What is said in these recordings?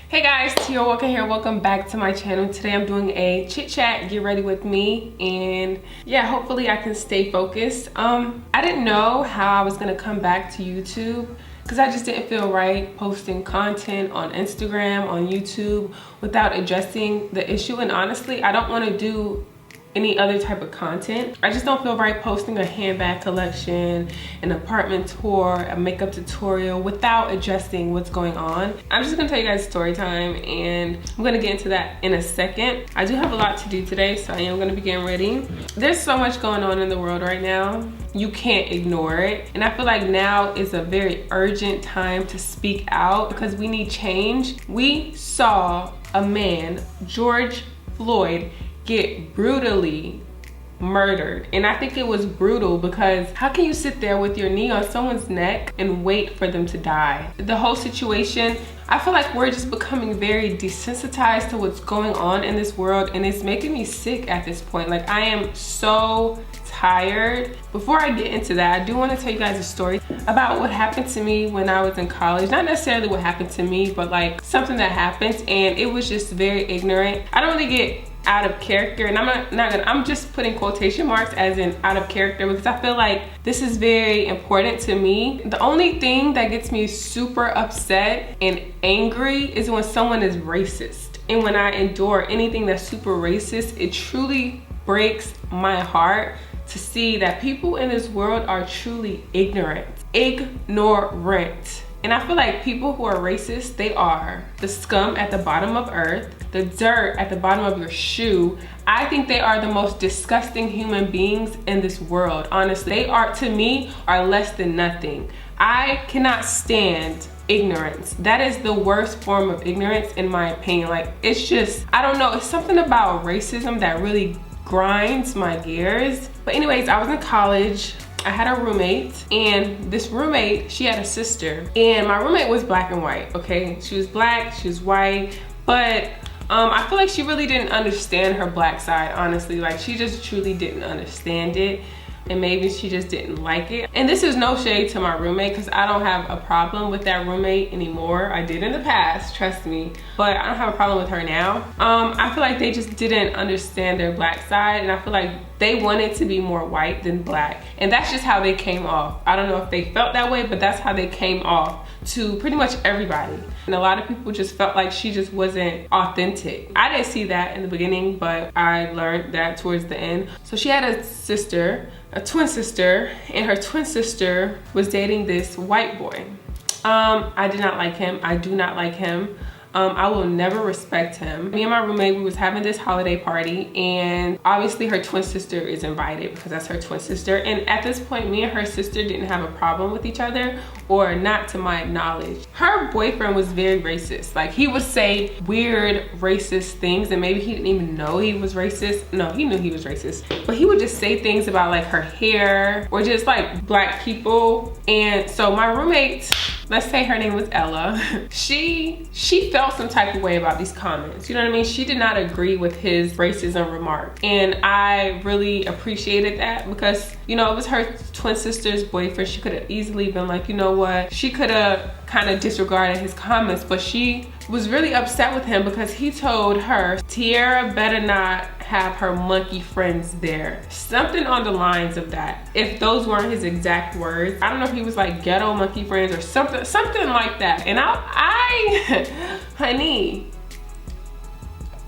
Hey guys, teairawalker here. Welcome back to my channel. Today I'm doing a chit chat, get ready with me, and yeah, hopefully I can stay focused. I didn't know how I was gonna come back to YouTube because I just didn't feel right posting content on Instagram, on YouTube without addressing the issue. And honestly, I don't want to do any other type of content. I just don't feel right posting a handbag collection, an apartment tour, a makeup tutorial without addressing what's going on. I'm just gonna tell you guys story time, and I'm gonna get into that in a second. I do have a lot to do today, so I am gonna be getting ready. There's so much going on in the world right now. You can't ignore it. And I feel like now is a very urgent time to speak out because we need change. We saw a man, George Floyd, get brutally murdered. And I think it was brutal because how can you sit there with your knee on someone's neck and wait for them to die? The whole situation, I feel like we're just becoming very desensitized to what's going on in this world, and it's making me sick at this point. Like, I am so tired. Before I get into that, I do want to tell you guys a story about what happened to me when I was in college. Not necessarily what happened to me, but like something that happened, and it was just very ignorant. I don't really get out of character, and I'm just putting quotation marks as in out of character because I feel like this is very important to me. The only thing that gets me super upset and angry is when someone is racist. And when I endure anything that's super racist, it truly breaks my heart to see that people in this world are truly ignorant. And I feel like people who are racist, they are the scum at the bottom of earth, the dirt at the bottom of your shoe. I think they are the most disgusting human beings in this world. Honestly, they are, to me, are less than nothing. I cannot stand ignorance. That is the worst form of ignorance in my opinion. Like, it's just, I don't know, it's something about racism that really grinds my gears. But anyways, I was in college. I had a roommate, and this roommate, she had a sister, and my roommate was black and white, okay? She was black, she was white, but I feel like she really didn't understand her black side, honestly. Like, she just truly didn't understand it, and maybe she just didn't like it. And this is no shade to my roommate because I don't have a problem with that roommate anymore. I did in the past, trust me, but I don't have a problem with her now. I feel like they just didn't understand their black side, and I feel like they wanted to be more white than black, and that's just how they came off. I don't know if they felt that way, but that's how they came off to pretty much everybody. And a lot of people just felt like she just wasn't authentic. I didn't see that in the beginning, but I learned that towards the end. So she had a sister, a twin sister, and her twin sister was dating this white boy. I did not like him. I do not like him. I will never respect him. Me and my roommate, we was having this holiday party, and obviously her twin sister is invited because that's her twin sister. And at this point, me and her sister didn't have a problem with each other, or not to my knowledge. Her boyfriend was very racist. Like, he would say weird racist things, and maybe he didn't even know he was racist. No, he knew he was racist, but he would just say things about like her hair or just like black people. And so my roommate, let's say her name was Ella, she felt some type of way about these comments. You know what I mean? She did not agree with his racism remark. And I really appreciated that because, you know, it was her twin sister's boyfriend. She could have easily been like, you know what? She could have kind of disregarded his comments, but she was really upset with him because he told her, Teaira better not have her monkey friends there. Something on the lines of that. If those weren't his exact words. I don't know if he was like ghetto monkey friends or something like that. And honey,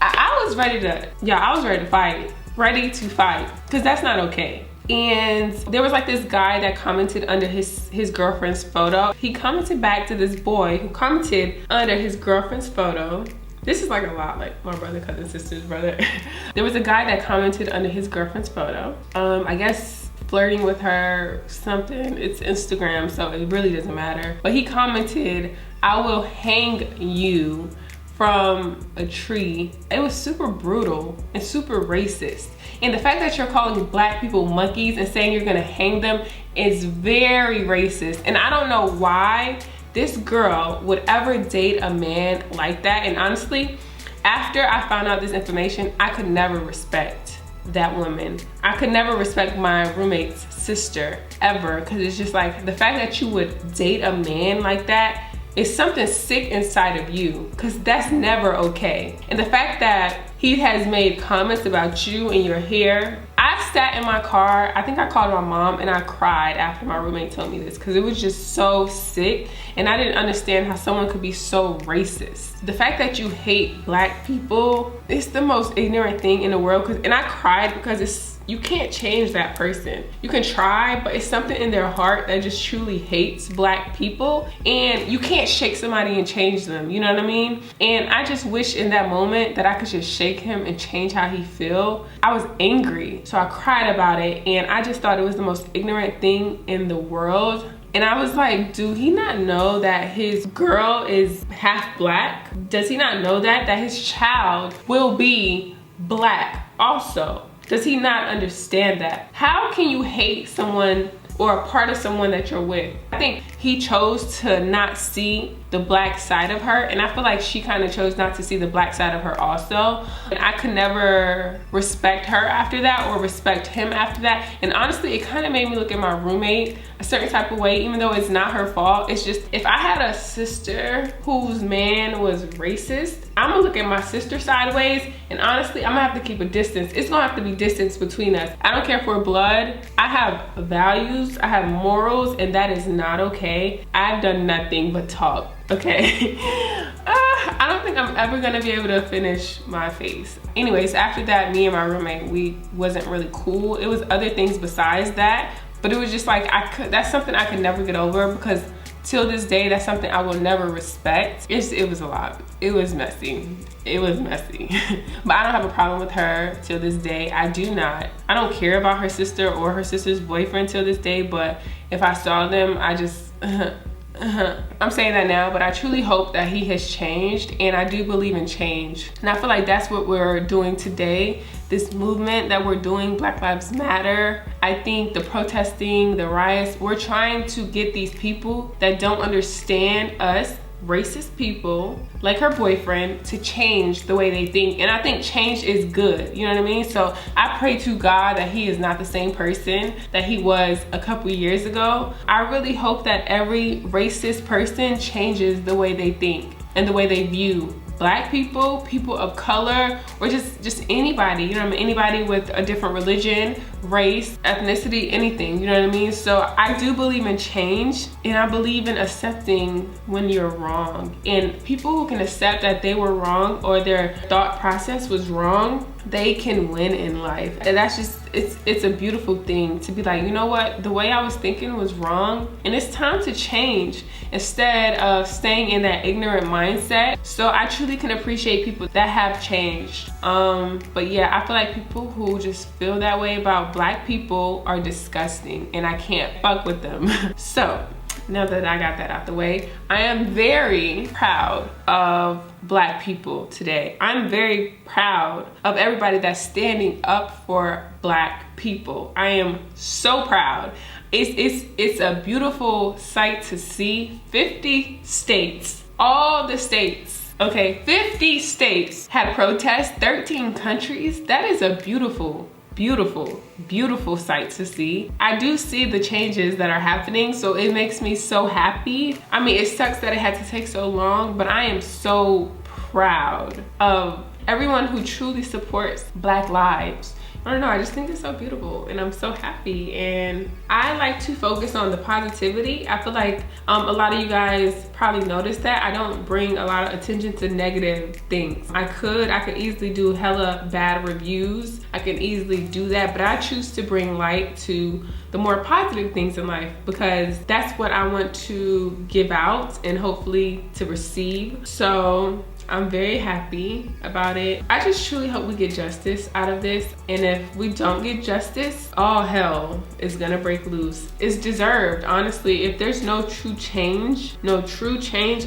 I was ready to, I was ready to fight. Ready to fight, because that's not okay. And there was like this guy that commented under his girlfriend's photo. He commented back to this boy who commented under his girlfriend's photo. This is like a lot, like my brother, cousin, sister's brother. There was a guy that commented under his girlfriend's photo. I guess flirting with her, something. It's Instagram, so it really doesn't matter. But he commented, "I will hang you from a tree." It was super brutal and super racist. And the fact that you're calling black people monkeys and saying you're gonna hang them is very racist. And I don't know why this girl would ever date a man like that. And honestly, after I found out this information, I could never respect that woman. I could never respect my roommate's sister ever, because it's just like the fact that you would date a man like that it's something sick inside of you, because that's never okay. And the fact that he has made comments about you and your hair. I sat in my car, I think I called my mom, and I cried after my roommate told me this, because it was just so sick, and I didn't understand how someone could be so racist. The fact that you hate black people, it's the most ignorant thing in the world. And I cried because you can't change that person. You can try, but it's something in their heart that just truly hates black people, and you can't shake somebody and change them, you know what I mean? And I just wish in that moment that I could just shake him and change how he feel. I was angry, so I cried about it, and I just thought it was the most ignorant thing in the world. And I was like, do he not know that his girl is half black? Does he not know that his child will be black also? Does he not understand that? How can you hate someone or a part of someone that you're with? I think he chose to not see the black side of her, and I feel like she kind of chose not to see the black side of her also. And I could never respect her after that or respect him after that. And honestly, it kind of made me look at my roommate a certain type of way, even though it's not her fault. It's just, if I had a sister whose man was racist, I'm gonna look at my sister sideways, and honestly, I'm gonna have to keep a distance. It's gonna have to be distance between us. I don't care if we're blood. I have values, I have morals, and that is not okay. I've done nothing but talk, okay? I don't think I'm ever gonna be able to finish my face. Anyways, after that, me and my roommate, we wasn't really cool. It was other things besides that, but it was just like, that's something I could never get over, because till this day, that's something I will never respect. It was a lot. It was messy. It was messy. But I don't have a problem with her till this day. I do not. I don't care about her sister or her sister's boyfriend till this day, but if I saw them, I just, I'm saying that now, but I truly hope that he has changed, and I do believe in change. And I feel like that's what we're doing today. This movement that we're doing, Black Lives Matter, I think the protesting, the riots, we're trying to get these people that don't understand us, racist people like her boyfriend, to change the way they think. And I think change is good, you know what I mean? So I pray to God that he is not the same person that he was a couple years ago. I really hope that every racist person changes the way they think and the way they view Black people, people of color, or just anybody, you know what I mean? Anybody with a different religion, race, ethnicity, anything, you know what I mean? So I do believe in change, and I believe in accepting when you're wrong. And people who can accept that they were wrong or their thought process was wrong, they can win in life. And that's just, it's a beautiful thing to be like, you know what, the way I was thinking was wrong, and it's time to change instead of staying in that ignorant mindset. So I truly can appreciate people that have changed. But yeah, I feel like people who just feel that way about Black people are disgusting, and I can't fuck with them. So now that I got that out the way, I am very proud of Black people today. I'm very proud of everybody that's standing up for Black people. I am so proud. It's a beautiful sight to see. 50 states, all the states, okay, 50 states had protests, 13 countries. That is a beautiful, beautiful, beautiful sight to see. I do see the changes that are happening, so it makes me so happy. I mean, it sucks that it had to take so long, but I am so proud of everyone who truly supports Black lives. I don't know, I just think it's so beautiful, and I'm so happy. And I like to focus on the positivity. I feel like a lot of you guys probably noticed that I don't bring a lot of attention to negative things. I could easily do hella bad reviews. I can easily do that, but I choose to bring light to the more positive things in life, because that's what I want to give out and hopefully to receive. So I'm very happy about it. I just truly hope we get justice out of this. And if we don't get justice, all hell is gonna break loose. It's deserved, honestly. If there's no true change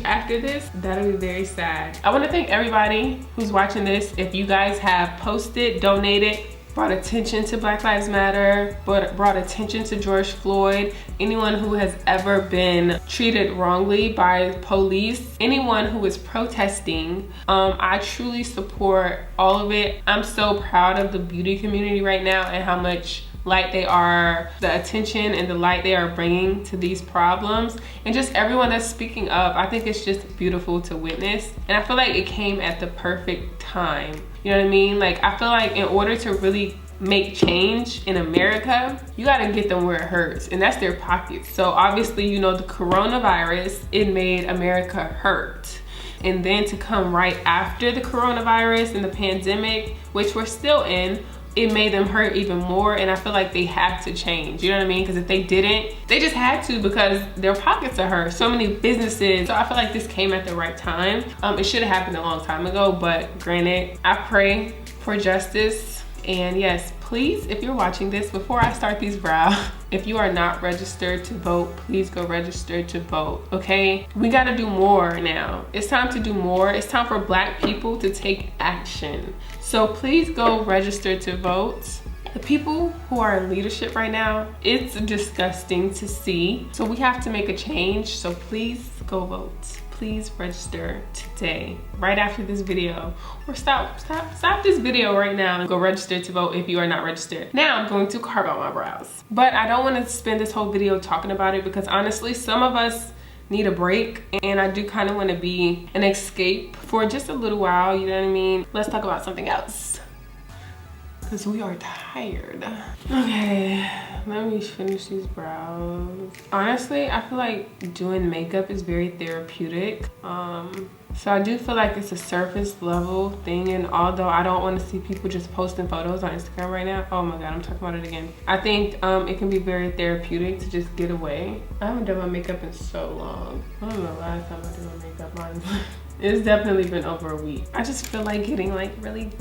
after this, that'll be very sad. I wanna thank everybody who's watching this. If you guys have posted, donated, brought attention to Black Lives Matter, brought attention to George Floyd, anyone who has ever been treated wrongly by police, anyone who is protesting, I truly support all of it. I'm so proud of the beauty community right now and how much light they are, the attention and the light they are bringing to these problems, and just everyone that's speaking up. I think it's just beautiful to witness, and I feel like it came at the perfect time. You know what I mean? Like, I feel like in order to really make change in America, you gotta get them where it hurts, and that's their pockets. So obviously, you know, the coronavirus, it made America hurt. And then to come right after the coronavirus and the pandemic, which we're still in, it made them hurt even more. And I feel like they have to change, you know what I mean? Because if they didn't, they just had to, because their pockets are hurt. So many businesses. So I feel like this came at the right time. It should have happened a long time ago, but granted, I pray for justice. And yes, please, if you're watching this, before I start these brows, if you are not registered to vote, please go register to vote, okay? We gotta do more now. It's time to do more. It's time for Black people to take action. So please go register to vote. The people who are in leadership right now, it's disgusting to see. So we have to make a change. So please go vote. Please register today, right after this video, or stop this video right now and go register to vote if you are not registered. Now I'm going to carve out my brows, but I don't want to spend this whole video talking about it, because honestly, some of us need a break, and I do kind of want to be an escape for just a little while, you know what I mean? Let's talk about something else, because we are tired. Okay, let me finish these brows. Honestly, I feel like doing makeup is very therapeutic. So I do feel like it's a surface level thing, and although I don't want to see people just posting photos on Instagram right now, oh my god, I'm talking about it again. I think it can be very therapeutic to just get away. I haven't done my makeup in so long. I don't know the last time I did my makeup, honestly. It's definitely been over a week. I just feel like getting like really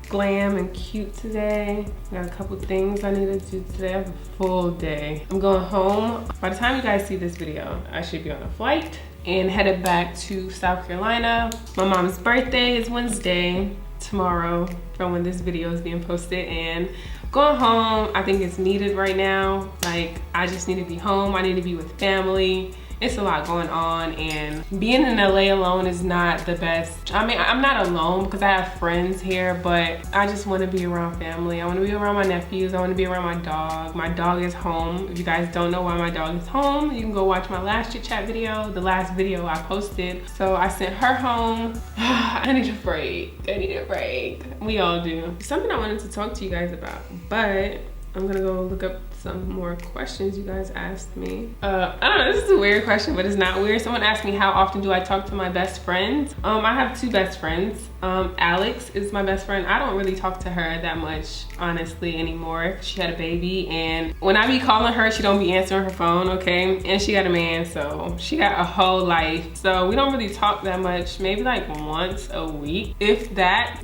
glam and cute today. Got a couple things I need to do today. I have a full day. I'm going home. By the time you guys see this video, I should be on a flight and headed back to South Carolina. My mom's birthday is Wednesday, tomorrow, from when this video is being posted, and going home, I think it's needed right now. Like, I just need to be home. I need to be with family. It's a lot going on, and being in LA alone is not the best. I mean, I'm not alone because I have friends here, but I just want to be around family. I want to be around my nephews. I want to be around my dog. My dog is home. If you guys don't know why my dog is home, you can go watch my last Chit Chat video, the last video I posted. So I sent her home. I need a break. I need a break. We all do. Something I wanted to talk to you guys about, but I'm gonna go look up some more questions you guys asked me. I don't know, this is a weird question, but it's not weird. Someone asked me, how often do I talk to my best friends? I have two best friends. Alex is my best friend. I don't really talk to her that much, honestly, anymore. She had a baby, and when I be calling her, she don't be answering her phone, okay? And she got a man, so she got a whole life. So we don't really talk that much, maybe like once a week, if that.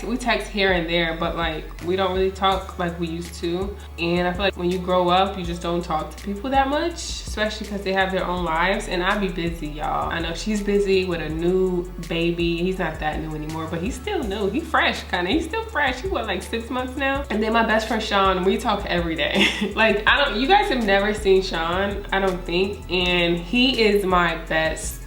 We text here and there, but like, we don't really talk like we used to. And I feel like when you grow up, you just don't talk to people that much, especially because they have their own lives, and I be busy, y'all. I know she's busy with a new baby. He's not that new anymore, but he's still new. He's fresh, kind of. He's still fresh. He what, like 6 months now? And then my best friend Sean, we talk every day. Like, you guys have never seen Sean, I don't think, and he is my best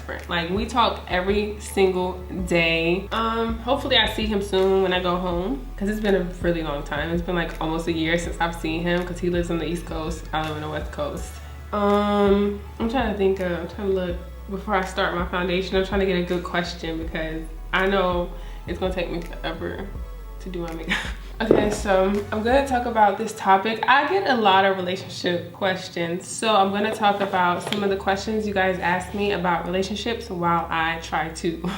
friend. Like, we talk every single day. Hopefully I see him soon when I go home, because it's been a really long time. It's been like almost a year since I've seen him, because he lives on the East Coast, I live on the West Coast. I'm trying to look before I start my foundation. I'm trying to get a good question, because I know it's gonna take me forever to do my makeup. Okay, so I'm gonna talk about this topic. I get a lot of relationship questions, so I'm gonna talk about some of the questions you guys asked me about relationships while I try to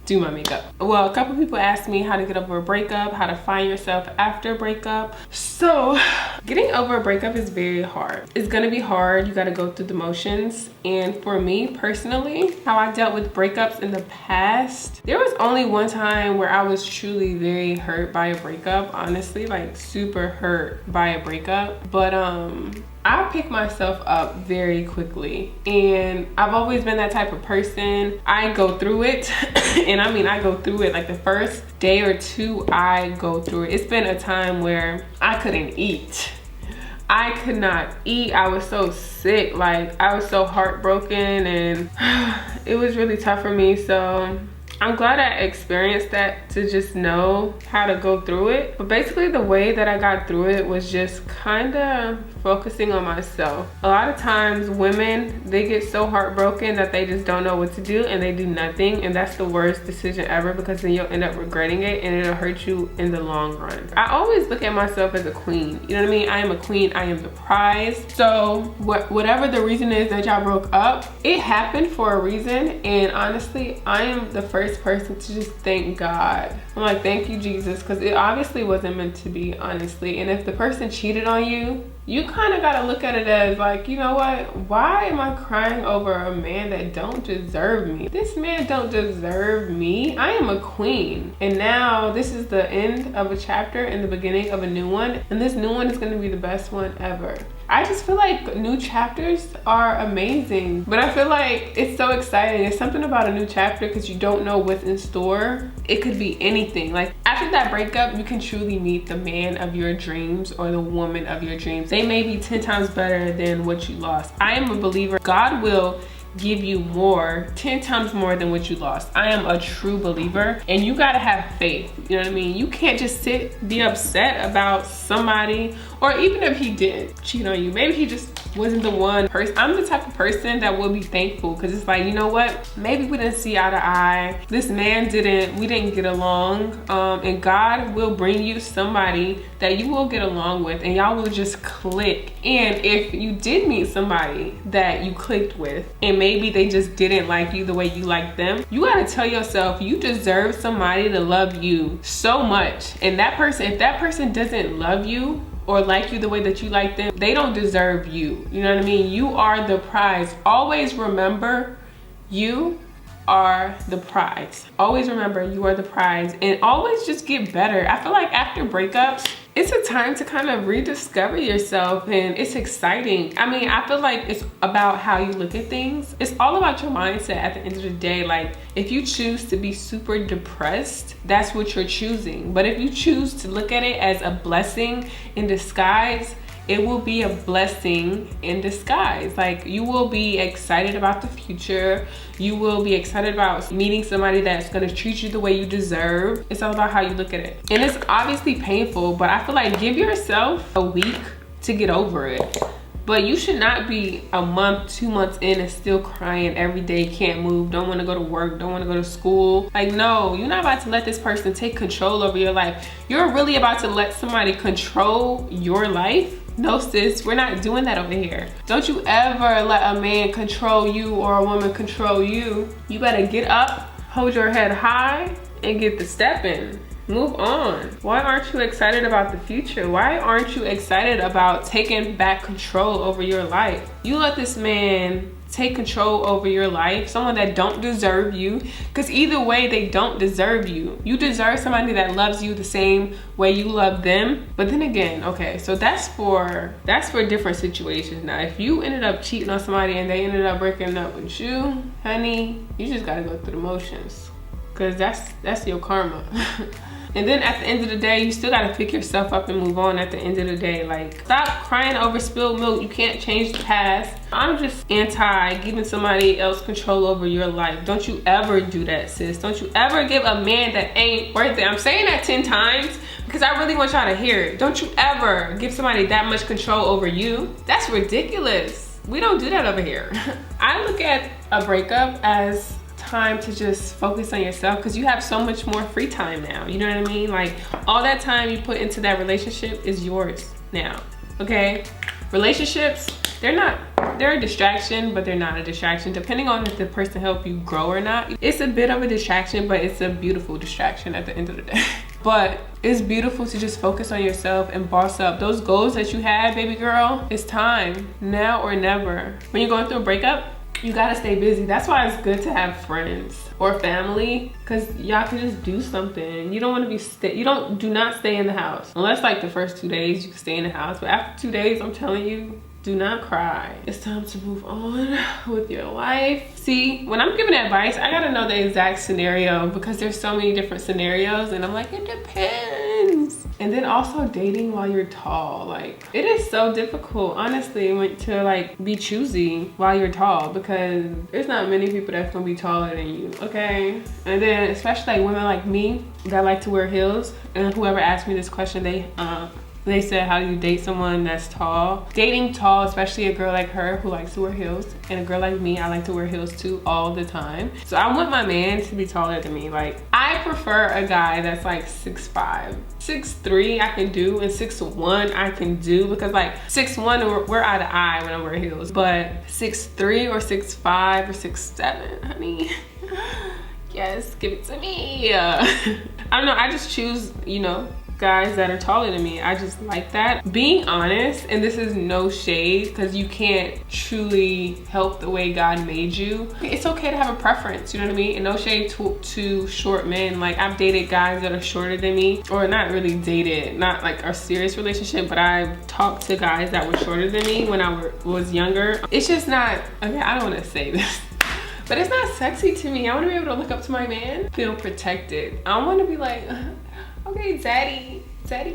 do my makeup. Well, a couple people asked me how to get over a breakup, how to find yourself after a breakup. So getting over a breakup is very hard. It's gonna be hard. You gotta go through the motions. And for me personally, how I dealt with breakups in the past, there was only one time where I was truly very hurt by a breakup, honestly, like super hurt by a breakup. But I pick myself up very quickly, and I've always been that type of person. I go through it, and I mean, I go through it like the first day or two, I go through it. It's been a time where I couldn't eat. I could not eat. I was so sick, like I was so heartbroken, and it was really tough for me. So I'm glad I experienced that to just know how to go through it. But basically the way that I got through it was just kind of focusing on myself. A lot of times women, they get so heartbroken that they just don't know what to do and they do nothing, and that's the worst decision ever, because then you'll end up regretting it and it'll hurt you in the long run. I always look at myself as a queen. You know what I mean? I am a queen. I am the prize. So whatever the reason is that y'all broke up, it happened for a reason, and honestly, I am the first person to just thank God. I'm like, thank you, Jesus, because it obviously wasn't meant to be, honestly. And if the person cheated on you, you kind of got to look at it as like, you know what? Why am I crying over a man that don't deserve me? This man don't deserve me. I am a queen. And now this is the end of a chapter and the beginning of a new one. And this new one is going to be the best one ever. I just feel like new chapters are amazing, but I feel like it's so exciting. It's something about a new chapter because you don't know what's in store. It could be anything. Like after that breakup, you can truly meet the man of your dreams or the woman of your dreams. They may be 10 times better than what you lost. I am a believer. God will give you more, 10 times more than what you lost. I am a true believer, and you gotta have faith. You know what I mean? You can't just be upset about somebody, or even if he did cheat on you, maybe he just wasn't the one person. I'm the type of person that will be thankful, because it's like, you know what? Maybe we didn't see eye to eye. This man we didn't get along, and God will bring you somebody that you will get along with, and y'all will just click. And if you did meet somebody that you clicked with, and maybe they just didn't like you the way you like them, you gotta tell yourself you deserve somebody to love you so much. And that person, if that person doesn't love you or like you the way that you like them, they don't deserve you. You know what I mean? You are the prize. Always remember, you are the prize. Always remember, you are the prize, and always just get better. I feel like after breakups, it's a time to kind of rediscover yourself, and it's exciting. I mean, I feel like it's about how you look at things. It's all about your mindset at the end of the day. Like, if you choose to be super depressed, that's what you're choosing. But if you choose to look at it as a blessing in disguise, it will be a blessing in disguise. Like, you will be excited about the future. You will be excited about meeting somebody that's gonna treat you the way you deserve. It's all about how you look at it. And it's obviously painful, but I feel like give yourself a week to get over it. But you should not be a month, 2 months in and still crying every day, can't move, don't wanna go to work, don't wanna go to school. Like, no, you're not about to let this person take control over your life. You're really about to let somebody control your life? No, sis, we're not doing that over here. Don't you ever let a man control you or a woman control you. You better get up, hold your head high, and get the step in. Move on. Why aren't you excited about the future? Why aren't you excited about taking back control over your life? You let this man take control over your life, someone that don't deserve you, because either way, they don't deserve you. You deserve somebody that loves you the same way you love them. But then again, okay, so that's for different situations. Now, if you ended up cheating on somebody and they ended up breaking up with you, honey, you just gotta go through the motions, because that's your karma. And then at the end of the day, you still gotta pick yourself up and move on at the end of the day. Like, stop crying over spilled milk. You can't change the past. I'm just anti giving somebody else control over your life. Don't you ever do that, sis. Don't you ever give a man that ain't worth it. I'm saying that 10 times because I really want y'all to hear it. Don't you ever give somebody that much control over you. That's ridiculous. We don't do that over here. I look at a breakup as time to just focus on yourself, because you have so much more free time now. You know what I mean? Like, all that time you put into that relationship is yours now. Okay? Relationships, they're a distraction, but they're not a distraction, depending on if the person helped you grow or not. It's a bit of a distraction, but it's a beautiful distraction at the end of the day. But it's beautiful to just focus on yourself and boss up. Those goals that you had, baby girl, it's time, now or never. When you're going through a breakup, you gotta stay busy. That's why it's good to have friends or family, because y'all can just do something. You don't want to be do not stay in the house. Unless like the first 2 days you can stay in the house, but after 2 days, I'm telling you, do not cry. It's time to move on with your life. See, when I'm giving advice, I gotta know the exact scenario, because there's so many different scenarios, and I'm like, it depends. And then also dating while you're tall. Like, it is so difficult, honestly, to like be choosy while you're tall, because there's not many people that's gonna be taller than you, okay? And then especially like women like me that like to wear heels, and whoever asked me this question, they said, how do you date someone that's tall? Dating tall, especially a girl like her who likes to wear heels, and a girl like me, I like to wear heels too all the time. So I want my man to be taller than me. Like, I prefer a guy that's like 6'5". 6'3" I can do, and 6'1" I can do, because like 6'1" we're eye to eye when I wear heels. But 6'3" or 6'5" or 6'7", honey, yes, give it to me. I don't know, I just choose, you know, guys that are taller than me. I just like that. Being honest, and this is no shade, because you can't truly help the way God made you. It's okay to have a preference, you know what I mean? And no shade to short men. Like, I've dated guys that are shorter than me, or not really dated, not like a serious relationship, but I've talked to guys that were shorter than me when I was younger. It's just not, okay, I don't want to say this, but it's not sexy to me. I want to be able to look up to my man, feel protected. I don't want to be like, okay, daddy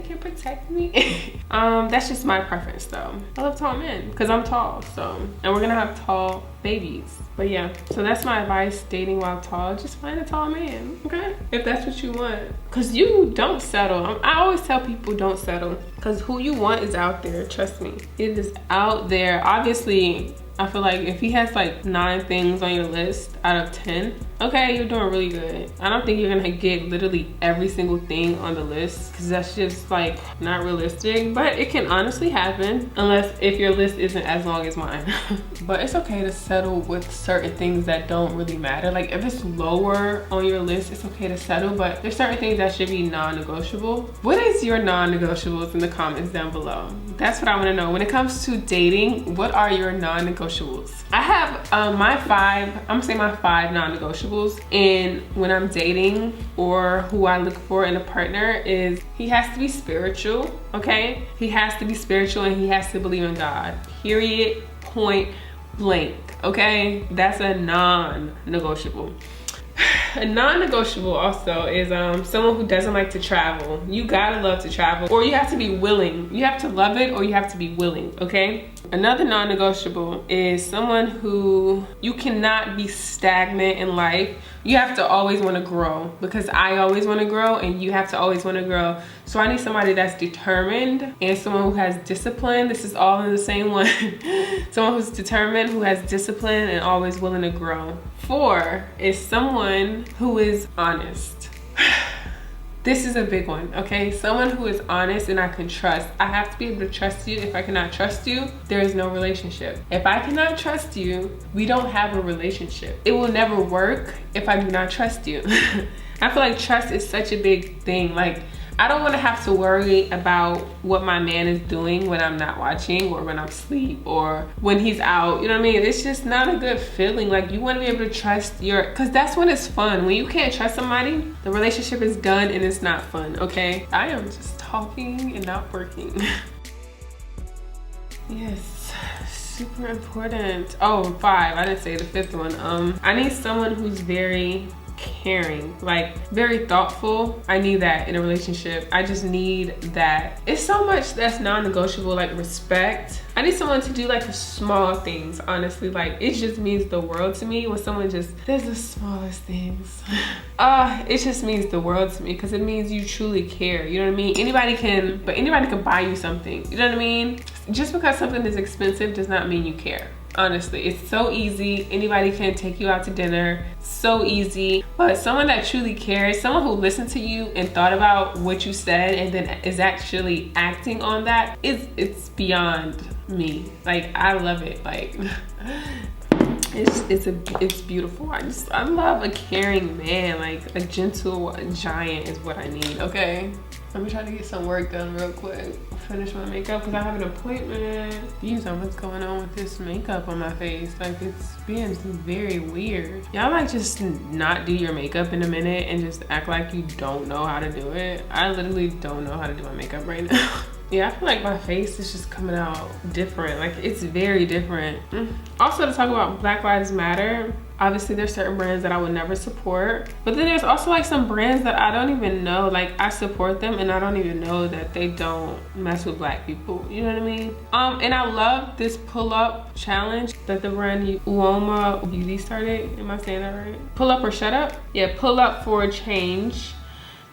can protect me. That's just my preference though. I love tall men because I'm tall, so, and we're gonna have tall babies. But yeah, so that's my advice, dating while tall. Just find a tall man, okay? If that's what you want. Cause you don't settle. I always tell people don't settle, cause who you want is out there, trust me. It is out there. Obviously, I feel like if he has like 9 things on your list out of 10, okay, you're doing really good. I don't think you're gonna get literally every single thing on the list, because that's just like not realistic, but it can honestly happen, unless if your list isn't as long as mine. But it's okay to settle with certain things that don't really matter. Like, if it's lower on your list, it's okay to settle, but there's certain things that should be non-negotiable. What is your non-negotiables in the comments down below? That's what I want to know. When it comes to dating, what are your non-negotiables? I have my 5, I'm gonna say my 5 non-negotiables. And when I'm dating, or who I look for in a partner, is he has to be spiritual, okay? He has to be spiritual, and he has to believe in God. Period, point blank, okay? That's a non-negotiable. A non-negotiable also is someone who doesn't like to travel. You gotta love to travel, or you have to be willing. You have to love it, or you have to be willing, okay? Another non-negotiable is someone who, you cannot be stagnant in life. You have to always want to grow, because I always want to grow, and you have to always want to grow. So I need somebody that's determined, and someone who has discipline. This is all in the same one. Someone who's determined, who has discipline, and always willing to grow. 4 is someone who is honest. This is a big one, okay? Someone who is honest and I can trust. I have to be able to trust you. If I cannot trust you, there is no relationship. If I cannot trust you, we don't have a relationship. It will never work if I do not trust you. I feel like trust is such a big thing. Like, I don't want to have to worry about what my man is doing when I'm not watching, or when I'm asleep, or when he's out. You know what I mean? It's just not a good feeling. Like, you want to be able to trust because that's when it's fun. When you can't trust somebody, the relationship is done and it's not fun, okay? I am just talking and not working. Yes, super important. Oh, 5, I didn't say the 5th one. I need someone who's very caring, like very thoughtful. I need that in a relationship. I just need that. It's so much that's non-negotiable, like respect. I need someone to do like the small things, honestly. Like, it just means the world to me when someone just does the smallest things. It just means the world to me, because it means you truly care. You know what I mean? Anybody can buy you something. You know what I mean? Just because something is expensive does not mean you care. Honestly, it's so easy. Anybody can take you out to dinner, so easy. But someone that truly cares, someone who listened to you and thought about what you said and then is actually acting on that, it's beyond me. Like, I love it. Like, it's beautiful. I love a caring man. Like, a gentle giant is what I need, okay? Let me try to get some work done real quick. Finish my makeup, because I have an appointment. You know what's going on with this makeup on my face. Like, it's being very weird. Y'all like just not do your makeup in a minute and just act like you don't know how to do it. I literally don't know how to do my makeup right now. Yeah, I feel like my face is just coming out different. Like, it's very different. Also, to talk about Black Lives Matter, obviously there's certain brands that I would never support, but then there's also like some brands that I don't even know, like I support them and I don't even know that they don't mess with Black people, you know what I mean? And I love this pull-up challenge that the brand Uoma Beauty started. Am I saying that right? Pull up or shut up? Yeah, pull up for a change.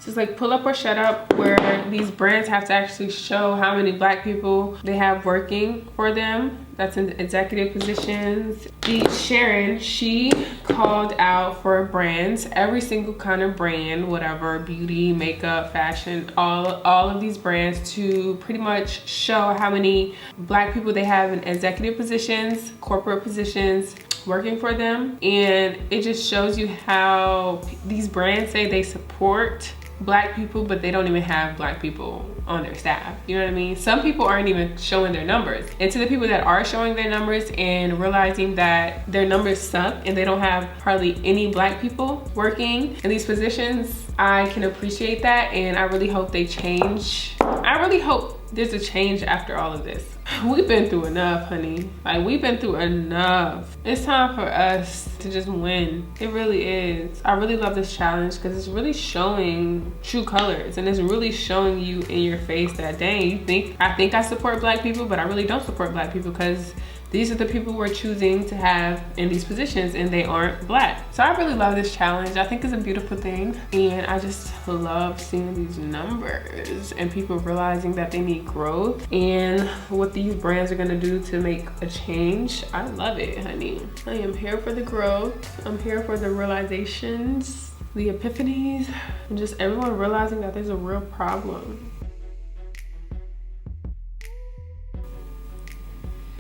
It's like pull up or shut up, where these brands have to actually show how many Black people they have working for them. That's in executive positions. Sharon, she called out for brands, every single kind of brand, whatever, beauty, makeup, fashion, all of these brands, to pretty much show how many Black people they have in executive positions, corporate positions, working for them. And it just shows you how these brands say they support Black people, but they don't even have Black people on their staff. You know what I mean? Some people aren't even showing their numbers. And to the people that are showing their numbers and realizing that their numbers suck and they don't have hardly any Black people working in these positions, I can appreciate that, and I really hope they change. I really hope there's a change after all of this. We've been through enough, honey. Like, we've been through enough. It's time for us to just win. It really is. I really love this challenge because it's really showing true colors, and it's really showing you in your face that, dang, I think I support Black people, but I really don't support Black people, because these are the people we're choosing to have in these positions and they aren't Black. So I really love this challenge. I think it's a beautiful thing, and I just love seeing these numbers and people realizing that they need growth and what these brands are gonna do to make a change. I love it, honey. I am here for the growth. I'm here for the realizations, the epiphanies, and just everyone realizing that there's a real problem.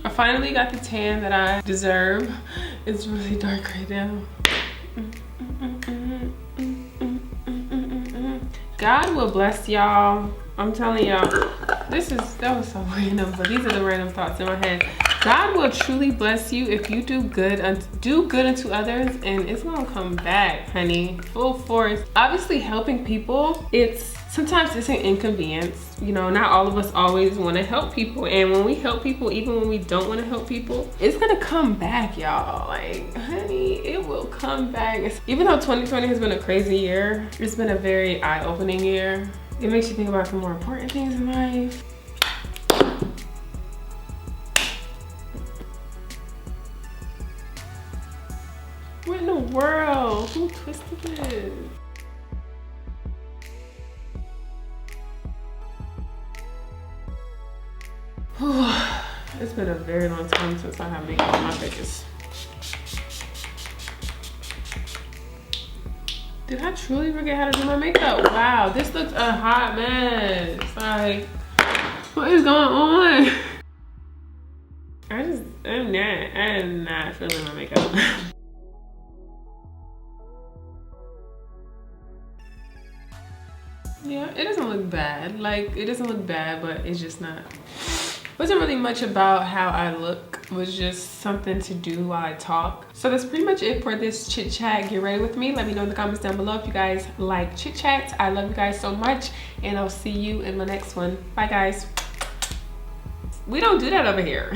I finally got the tan that I deserve. It's really dark right now. God will bless y'all. I'm telling y'all, that was so random, but these are the random thoughts in my head. God will truly bless you if you do good unto others, and it's gonna come back, honey, full force. Obviously, helping people, sometimes it's an inconvenience. You know, not all of us always want to help people, and when we help people, even when we don't want to help people, it's gonna come back, y'all. Like, honey, it will come back. Even though 2020 has been a crazy year, it's been a very eye-opening year. It makes you think about some more important things in life. What in the world? Who twisted this? It's been a very long time since I have makeup on my face. Did I truly forget how to do my makeup? Wow, this looks a hot mess. Like, what is going on? I'm not feeling my makeup. Yeah, it doesn't look bad. Like, it doesn't look bad, but it's just not. Wasn't really much about how I look. It was just something to do while I talk. So that's pretty much it for this chit chat. Get ready with me. Let me know in the comments down below if you guys like chit chats. I love you guys so much, and I'll see you in my next one. Bye, guys. We don't do that over here.